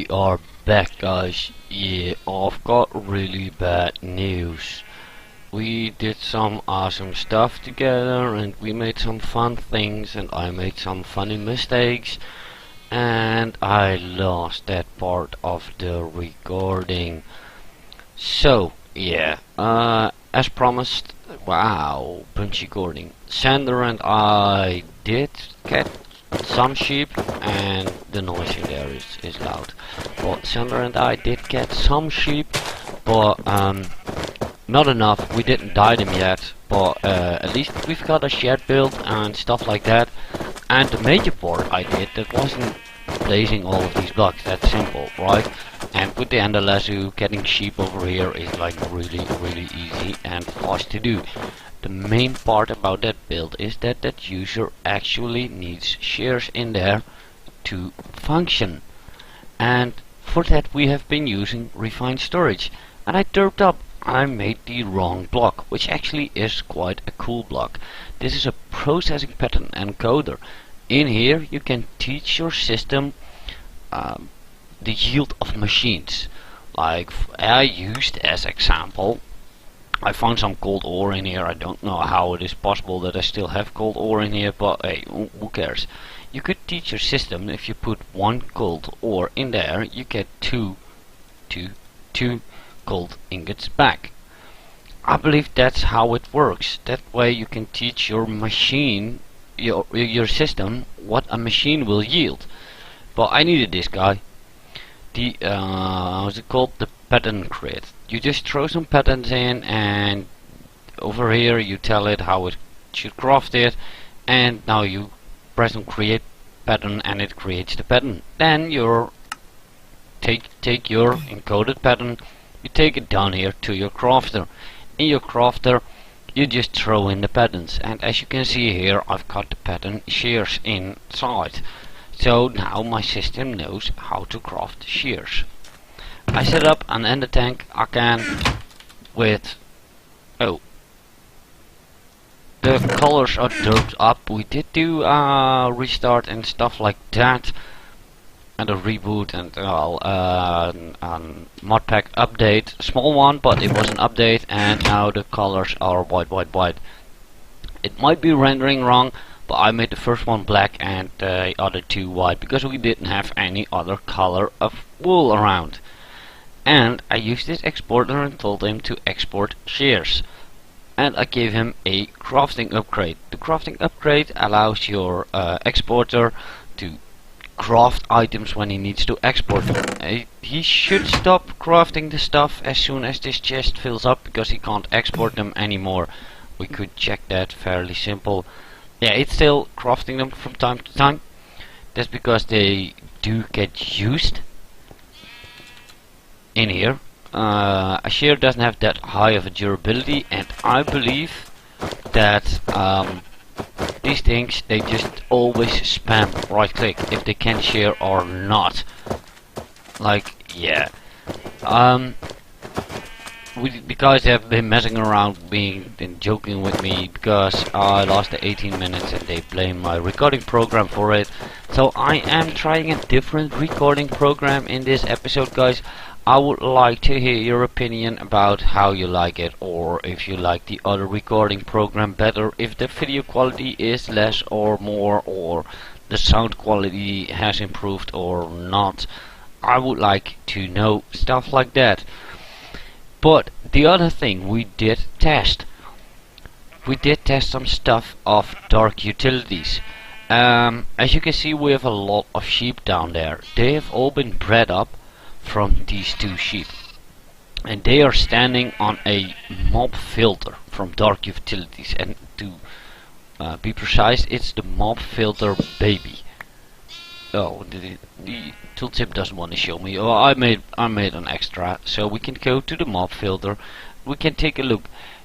We are back, guys. Yeah, I've got really bad news. We did some awesome stuff together and we made some fun things and I made some funny mistakes and I lost that part of the recording. So, yeah, as promised, wow, punchy recording. Sander and I did get some sheep, and the noise in there is loud. But Sander and I did get some sheep, but not enough. We didn't dye them yet, but at least we've got a shed built and stuff like that. And the major part I did, that wasn't placing all of these blocks. That's simple, right? And with the ender lasso, getting sheep over here is like really easy and fast to do. The main part about that build is that that user actually needs shears in there to function, and for that we have been using refined storage. And I derped up, I made the wrong block, which actually is quite a cool block. This is a processing pattern encoder. In here you can teach your system the yield of machines. Like I used as example, I found some cold ore in here. I don't know how it is possible that I still have cold ore in here, but hey, who cares? You could teach your system, if you put one cold ore in there, you get two cold ingots back. I believe that's how it works. That way you can teach your machine, your system, what a machine will yield. But I needed this guy. The what's it called? The pattern grid. You just throw some patterns in, and over here you tell it how it should craft it, and now you press on create pattern and it creates the pattern. Then you take your encoded pattern, you take it down here to your crafter. In your crafter you just throw in the patterns, and as you can see here, I've got the pattern shears inside. So now my system knows how to craft shears. I set up an ender tank again with, oh, the colors are derped up. We did do a restart and stuff like that, and a reboot and modpack update, small one, but it was an update, and now the colors are white. It might be rendering wrong, but I made the first one black and the other two white because we didn't have any other color of wool around. And I used this exporter and told him to export shears, and I gave him a crafting upgrade. The crafting upgrade allows your exporter to craft items when he needs to export them. He should stop crafting the stuff as soon as this chest fills up, because he can't export them anymore. We could check that, fairly simple. Yeah, it's still crafting them from time to time. That's because they do get used in here. A shear doesn't have that high of a durability, and I believe that these things, they just always spam right click if they can shear or not. Like, yeah. The guys have been messing around and joking with me because I lost the 18 minutes and they blame my recording program for it. So I am trying a different recording program in this episode, guys. I would like to hear your opinion about how you like it, or if you like the other recording program better, if the video quality is less or more, or the sound quality has improved or not. I would like to know stuff like that. But the other thing we did test some stuff of dark utilities. As you can see, we have a lot of sheep down there. They have all been bred up from these two sheep, and they are standing on a mob filter from dark utilities, and to be precise, it's the mob filter baby. Oh, the tooltip doesn't want to show me. Oh, I made an extra, so we can go to the mob filter. We can take a look.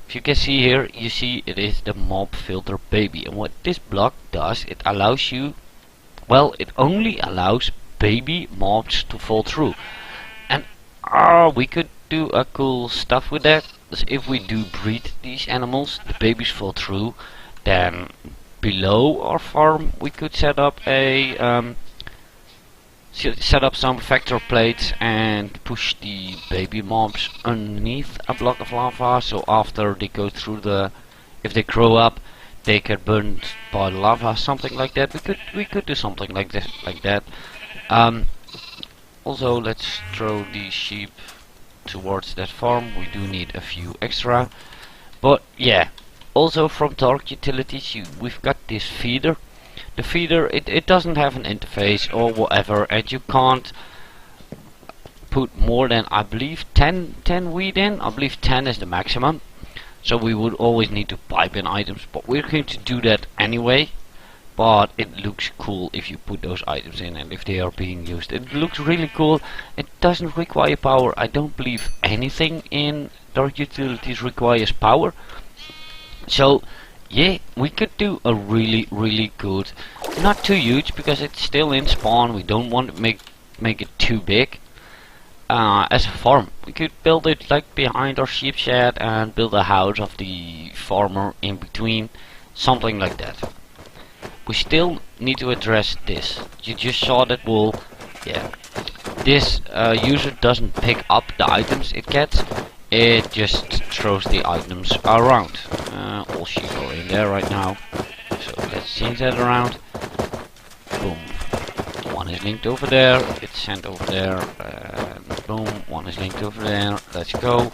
If you can see here, you see it is the mob filter baby, and what this block does, it allows you, well, it only allows baby mobs to fall through. And we could do a cool stuff with that. If we do breed these animals, the babies fall through, then below our farm we could set up a set up some vector plates and push the baby mobs underneath a block of lava, so after they go through the, if they grow up, they get burned by lava, something like that. We could do something like this, like that. Also, let's throw the sheep towards that farm. We do need a few extra, but yeah. Also from Dark Utilities, we've got this feeder. The feeder, it doesn't have an interface or whatever, and you can't put more than, I believe, 10 wheat in. I believe 10 is the maximum. So we would always need to pipe in items, but we're going to do that anyway. But it looks cool if you put those items in and if they are being used. It looks really cool. It doesn't require power. I don't believe anything in Dark Utilities requires power. So yeah, we could do a really good, not too huge because it's still in spawn. We don't want to make it too big. As a farm, we could build it like behind our sheep shed and build a house of the farmer in between, something like that. We still need to address this. You just saw that wool. Yeah, this user doesn't pick up the items it gets. It just throws the items around. All sheep are in there right now. So let's change that around. Boom. One is linked over there. It's sent over there. And boom. One is linked over there. Let's go.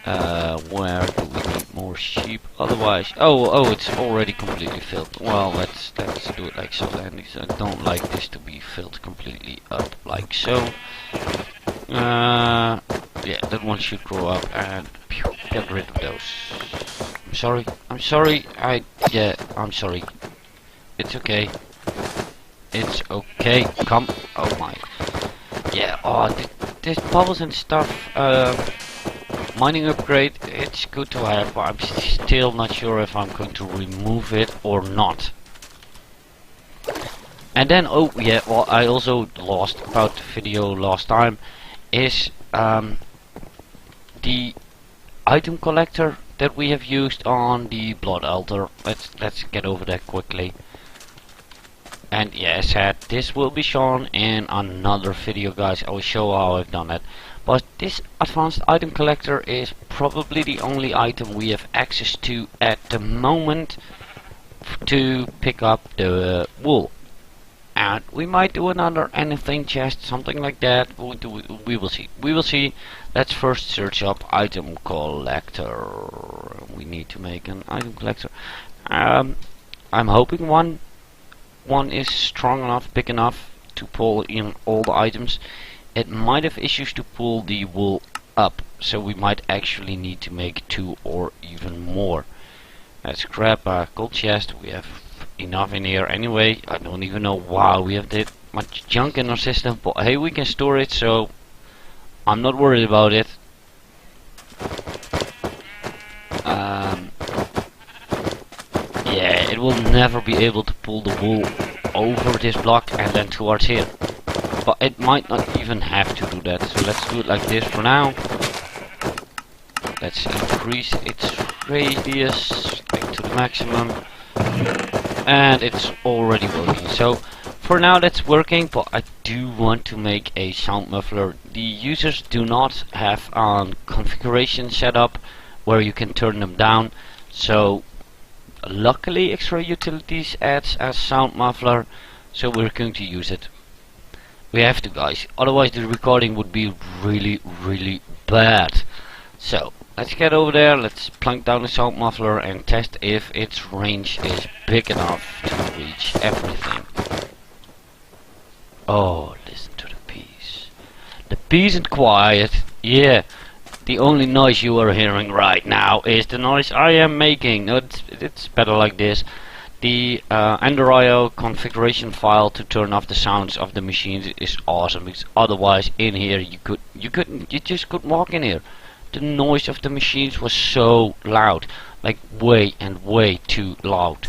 Where do we need more sheep? Otherwise, oh, it's already completely filled. Well, let's do it like so. Then I don't like this to be filled completely up like so. Yeah, that one should grow up and get rid of those. I'm sorry, I'm sorry. It's okay. It's okay, come, oh my. Yeah, oh, this bubbles and stuff, mining upgrade, it's good to have, but I'm still not sure if I'm going to remove it or not. And then, oh yeah, well, I also lost about the video last time, is the item collector that we have used on the blood altar. Let's get over that quickly. And yeah, as said, this will be shown in another video, guys. I will show how I've done it. But this advanced item collector is probably the only item we have access to at the moment to pick up the wool. And we might do another anything chest, something like that. We will see. We will see. Let's first search up item collector. We need to make an item collector. I'm hoping one is strong enough, big enough to pull in all the items. It might have issues to pull the wool up, so we might actually need to make 2 or even more. Let's grab a gold chest. We have enough in here anyway. I don't even know why we have that much junk in our system, but hey, we can store it, so I'm not worried about it. Yeah, it will never be able to pull the wool over this block and then towards here, but it might not even have to do that, so let's do it like this for now. Let's increase its radius like to the maximum. And it's already working. So for now that's working, but I do want to make a sound muffler. The users do not have a configuration set up where you can turn them down, so luckily Extra Utilities adds a sound muffler, so we're going to use it. We have to, guys, otherwise the recording would be really bad. So let's get over there, let's plunk down the sound muffler and test if its range is big enough to reach everything. Oh, listen to the peace. The peace and quiet. Yeah, the only noise you are hearing right now is the noise I am making. No, it's better like this. The Android configuration file to turn off the sounds of the machines is awesome, because otherwise in here you just couldn't walk in here. The noise of the machines was so loud, like way too loud.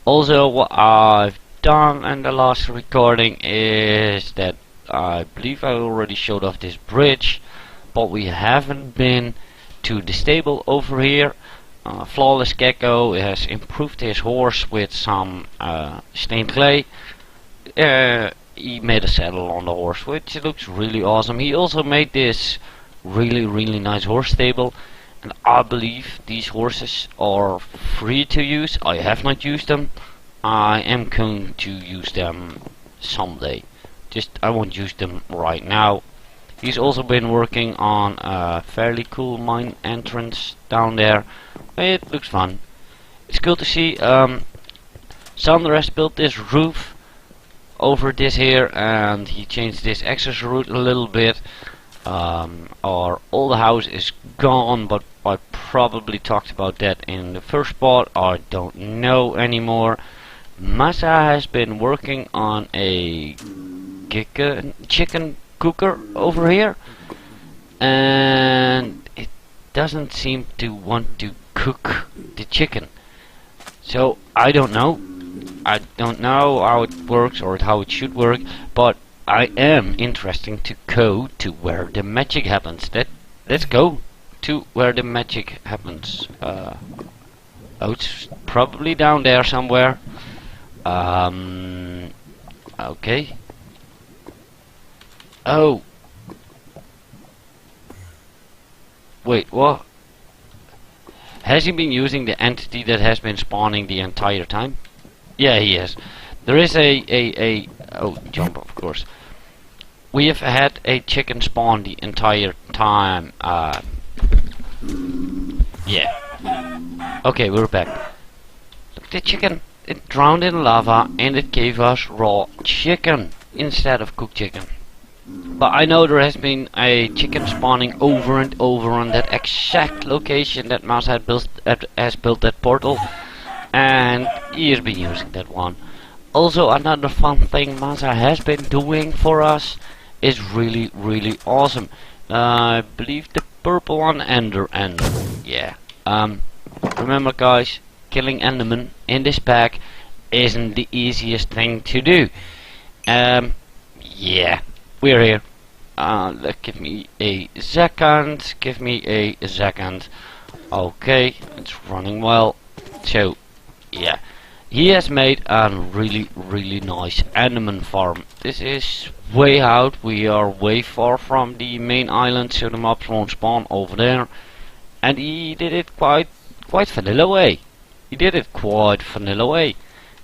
Also, what I've done in the last recording is that I believe I already showed off this bridge, but we haven't been to the stable over here. Flawless Gecko has improved his horse with some stained clay. Yeah, he made a saddle on the horse, which looks really awesome. He also made this really nice horse stable, and I believe these horses are free to use. I have not used them. I am going to use them someday. Just I won't use them right now. He's also been working on a fairly cool mine entrance down there. It looks fun. It's cool to see. Sander has built this roof over this here, and he changed this access route a little bit. Our old house is gone, but I probably talked about that in the first part. I don't know anymore. Masa has been working on a chicken cooker over here, and it doesn't seem to want to cook the chicken. So I don't know. I don't know how it works or how it should work, but I am interested to go to where the magic happens. Let's go to where the magic happens. Oh, it's probably down there somewhere. Okay. Oh. Wait, what? Has he been using the entity that has been spawning the entire time? Yeah, he has. There is oh, jump, of course. We have had a chicken spawn the entire time. Yeah. Okay, we're back. Look, the chicken. It drowned in lava and it gave us raw chicken instead of cooked chicken. But I know there has been a chicken spawning over and over on that exact location that Mouse has built that portal, and he has been using that one. Also, another fun thing Masa has been doing for us is really awesome. I believe the purple one, Ender. Yeah. Remember, guys, killing Enderman in this pack isn't the easiest thing to do. Yeah. We're here. Give me a second. Give me a second. Okay, it's running well. So, yeah. He has made a really nice Enderman farm. This is way out. We are way far from the main island, so the mobs won't spawn over there. And he did it quite vanilla way. He did it quite vanilla way.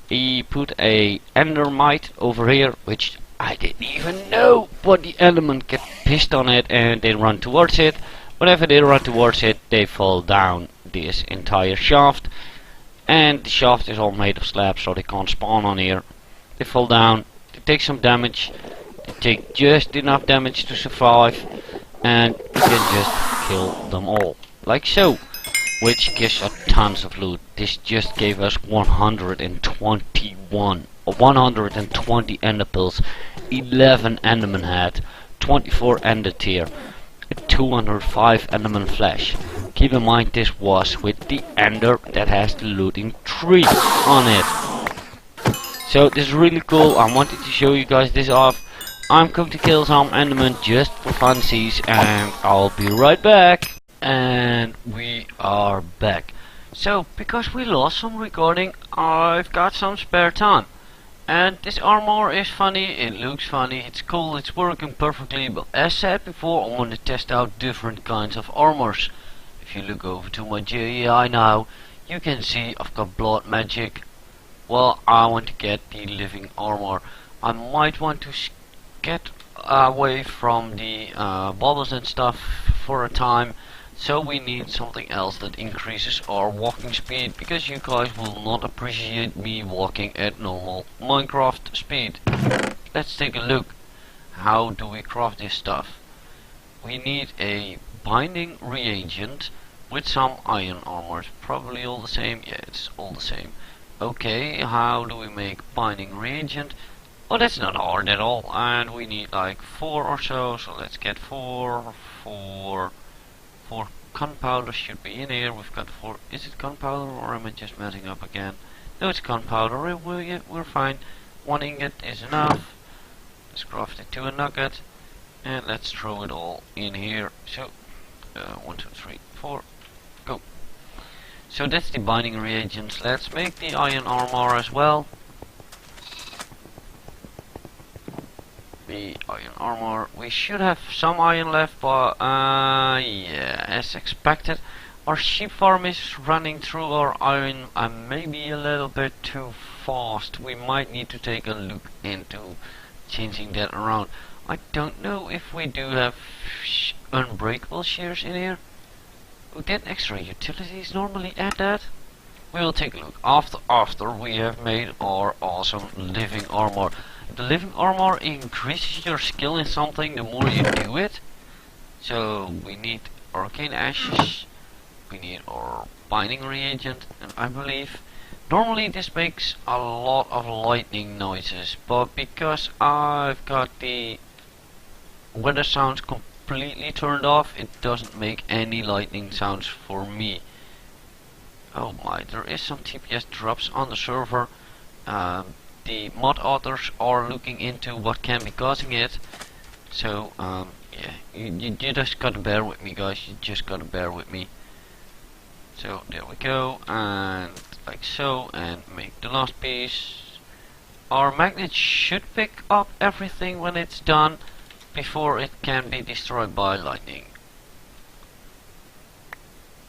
He put a endermite over here, which I didn't even know, but the element get pissed on it and they run towards it. Whenever they run towards it, they fall down this entire shaft, and the shaft is all made of slabs, so they can't spawn on here. They fall down, they take some damage, they take just enough damage to survive, and you can just kill them all, like so, which gives us tons of loot. This just gave us 120 ender pills, 11 enderman head, 24 ender tier, 205 enderman flesh. Keep in mind this was with the ender that has the looting tree on it. So this is really cool. I wanted to show you guys this off. I'm going to kill some enderman just for funsies, and I'll be right back. And we are back. So, because we lost some recording, I've got some spare time. And this armor is funny, it looks funny, it's cool, it's working perfectly, but as said before, I want to test out different kinds of armors. If you look over to my GEI now, you can see I've got blood magic. Well, I want to get the living armor. I might want to get away from the bubbles and stuff for a time. So we need something else that increases our walking speed, because you guys will not appreciate me walking at normal Minecraft speed. Let's take a look. How do we craft this stuff? We need a binding reagent with some iron armor. Probably all the same. Yeah, it's all the same. Okay, how do we make binding reagent? Oh, that's not hard at all. And we need like 4 or so. So let's get 4 gunpowder should be in here. We've got 4. Is it gunpowder or am I just messing up again? No, it's gunpowder. We're fine. 1 ingot is enough. Let's craft it to a nugget, and let's throw it all in here. So 1, 2, 3, 4, go. So that's the binding reagents. Let's make the iron armor as well. the iron armor. We should have some iron left, but yeah, as expected. Our sheep farm is running through our iron maybe a little bit too fast. We might need to take a look into changing that around. I don't know if we do have unbreakable shears in here. Oh, that extra utilities normally add that. We will take a look after we have made our awesome living armor. The living armor increases your skill in something the more you do it. So we need arcane ashes. We need our binding reagent, and I believe normally this makes a lot of lightning noises, but because I've got the weather sounds completely turned off, it doesn't make any lightning sounds for me. Oh my, there is some TPS drops on the server. The mod authors are looking into what can be causing it, so yeah, you just gotta bear with me, guys. You just gotta bear with me. So there we go, and like so, and make the last piece. Our magnet should pick up everything when it's done before it can be destroyed by lightning.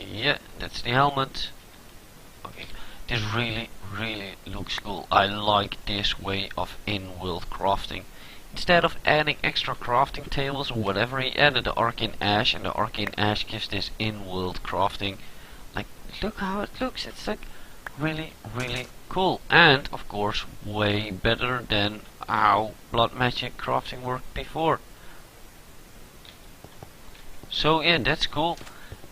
Yeah, that's the helmet. Okay, this really looks cool. I like this way of in-world crafting. Instead of adding extra crafting tables or whatever, he added the arcane ash, and the arcane ash gives this in-world crafting. Like, look how it looks. It's like really cool, and of course way better than how blood magic crafting worked before. So yeah, that's cool.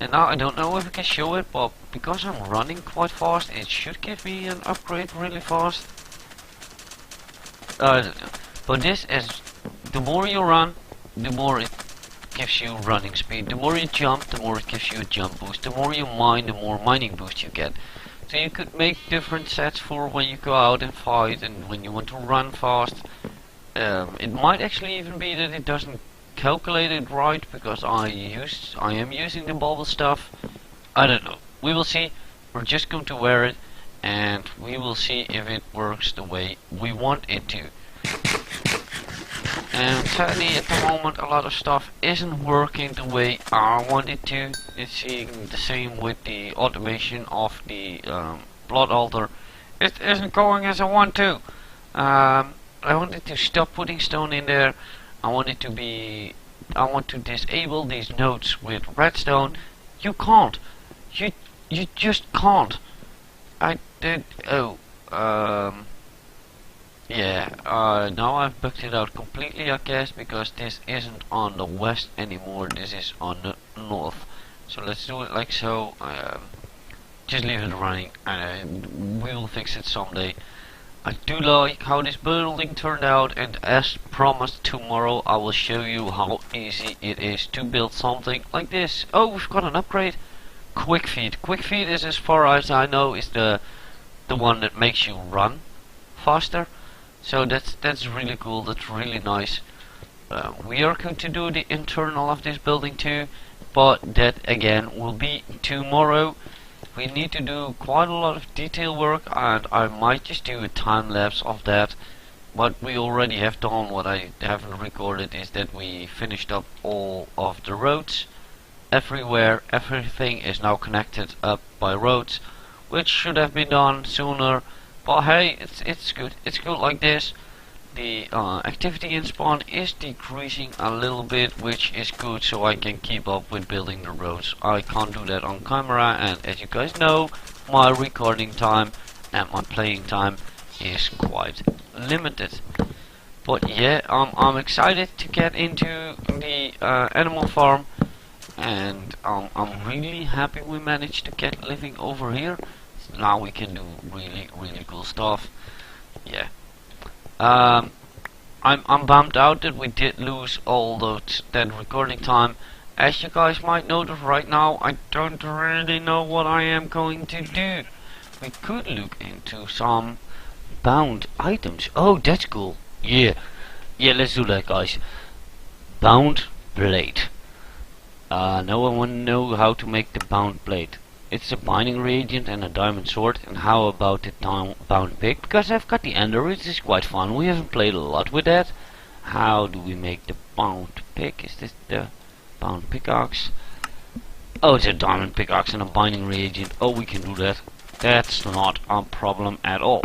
And now I don't know if I can show it, but because I'm running quite fast, it should give me an upgrade really fast. I don't know. But this is, the more you run, the more it gives you running speed. The more you jump, the more it gives you a jump boost. The more you mine, the more mining boost you get. So you could make different sets for when you go out and fight and when you want to run fast. It might actually even be that it doesn't calculate it right because I am using the bubble stuff. I don't know. We will see. We're just going to wear it and we will see if it works the way we want it to. And sadly at the moment a lot of stuff isn't working the way I want it to. It's the same with the automation of the blood altar. It isn't going as I want to. I wanted to stop putting stone in there. I want to disable these nodes with redstone. You can't. You just can't. I did. Oh. Yeah, now I've bugged it out completely, I guess, because this isn't on the west anymore, this is on the north. So let's do it like so, just leave it running, and we will fix it someday. I do like how this building turned out, and as promised, tomorrow I will show you how easy it is to build something like this. Oh, we've got an upgrade. Quick feed. Quick feed is, as far as I know, is the one that makes you run faster. So that's really cool, that's really nice. We are going to do the internal of this building too, but that again will be tomorrow. We need to do quite a lot of detail work, and I might just do a time lapse of that. What we already have done, what I haven't recorded, is that we finished up all of the roads. Everywhere, everything is now connected up by roads, which should have been done sooner. But hey, it's good. It's good like this. The activity in spawn is decreasing a little bit, which is good, so I can keep up with building the roads. I can't do that on camera, and as you guys know, my recording time and my playing time is quite limited. But yeah, I'm excited to get into the animal farm, and I'm really happy we managed to get living over here. Now we can do really cool stuff. Yeah. I'm bummed out that we did lose all that recording time. As you guys might notice right now, I don't really know what I am going to do. We could look into some bound items. Oh, that's cool. Yeah, let's do that, guys. Bound blade. Now I want to know how to make the bound blade. It's a binding reagent and a diamond sword. And how about the bound pick? Because I've got the ender, which is quite fun. We haven't played a lot with that. How do we make the bound pick? Is this the bound pickaxe? Oh, it's a diamond pickaxe and a binding reagent. Oh, we can do that. That's not a problem at all.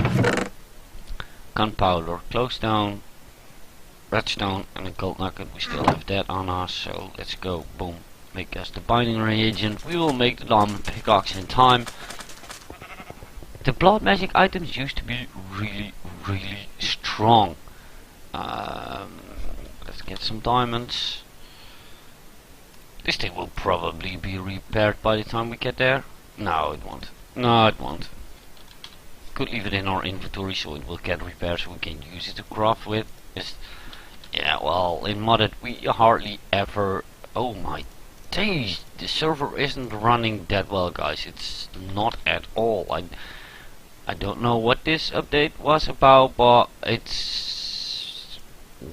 Gunpowder, glowstone, redstone, and a gold nugget. We still have that on us, so let's go. Boom. Make us the binding reagent. We will make the diamond pickaxe in time. The blood magic items used to be really, really strong. Let's get some diamonds. This thing will probably be repaired by the time we get there. No, it won't. No, it won't. Could leave it in our inventory so it will get repaired so we can use it to craft with. Yeah, well, in modded we hardly ever... Oh my days, the server isn't running that well, guys. It's not at all. I don't know what this update was about, but it's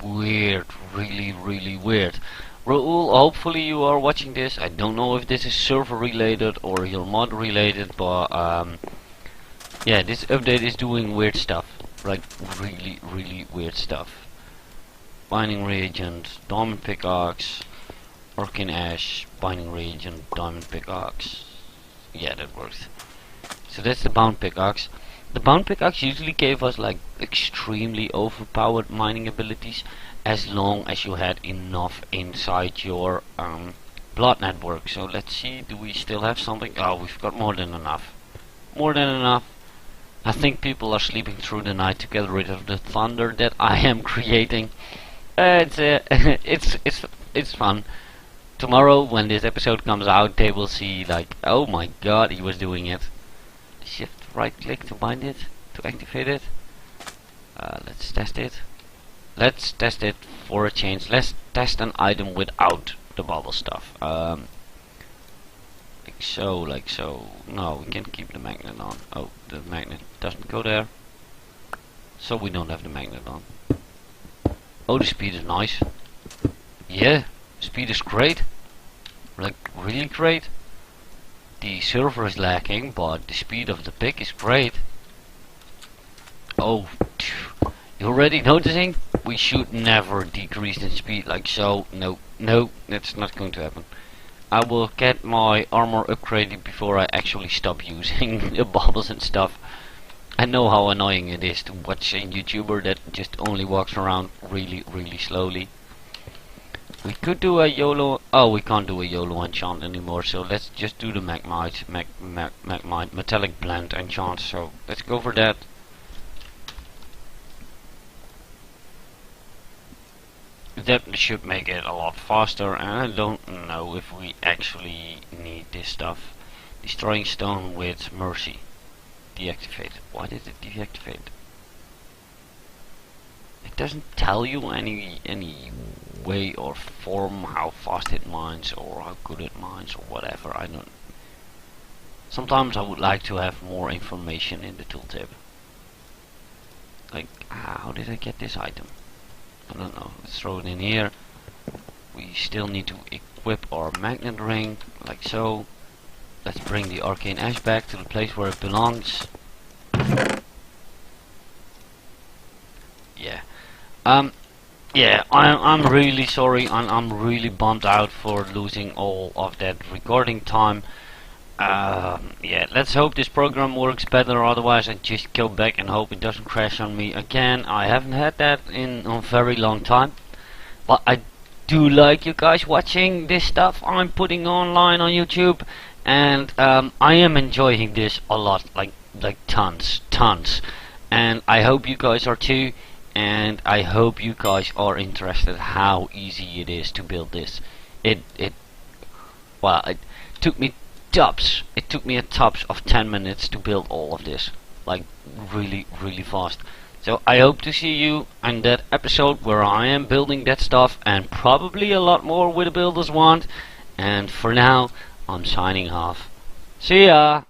weird, really, really weird. Raoul, hopefully you are watching this. I don't know if this is server related or your mod related, but yeah, this update is doing weird stuff, like really, really weird stuff. Binding reagent, diamond pickaxe, arcane ash, binding reagent, diamond pickaxe. Yeah, that works. So that's the bound pickaxe. The bound pickaxe usually gave us like extremely overpowered mining abilities, as long as you had enough inside your blood network. So let's see, do we still have something? Oh, we've got more than enough. More than enough. I think people are sleeping through the night to get rid of the thunder that I am creating. It's fun. Tomorrow, when this episode comes out, they will see like, oh my god, he was doing it. Shift right click to bind it, to activate it. Let's test it. Let's test it for a change. Let's test an item without the bubble stuff. Like so, like so. No, we can keep the magnet on. Oh, the magnet doesn't go there. So we don't have the magnet on. Oh, the speed is nice. Yeah, speed is great. Like, really great. The server is lacking, but the speed of the pick is great. Oh, you already noticing? We should never decrease in speed like so. No, no, that's not going to happen. I will get my armor upgraded before I actually stop using the bubbles and stuff. I know how annoying it is to watch a YouTuber that just only walks around really, really slowly. We could do a YOLO... Oh, we can't do a YOLO enchant anymore, so let's just do the magmite, metallic blend enchant. So let's go for that. That should make it a lot faster, and I don't know if we actually need this stuff. Destroying stone with mercy. Deactivate. Why did it deactivate? It doesn't tell you any way or form how fast it mines or how good it mines or whatever. I don't. Sometimes I would like to have more information in the tooltip. Like, how did I get this item? I don't know. Let's throw it in here. We still need to equip our magnet ring, like so. Let's bring the arcane ash back to the place where it belongs. Yeah. Yeah, I'm really sorry. I'm really bummed out for losing all of that recording time. Yeah, let's hope this program works better, otherwise I just go back and hope it doesn't crash on me again. I haven't had that in a very long time, but I do like you guys watching this stuff I'm putting online on YouTube, and I am enjoying this a lot, like tons, and I hope you guys are too, and I hope you guys are interested how easy it is to build this. It took me a tops of 10 minutes to build all of this, like really fast. So I hope to see you in that episode where I am building that stuff, and probably a lot more with the builders want. And for now, I'm signing off. See ya!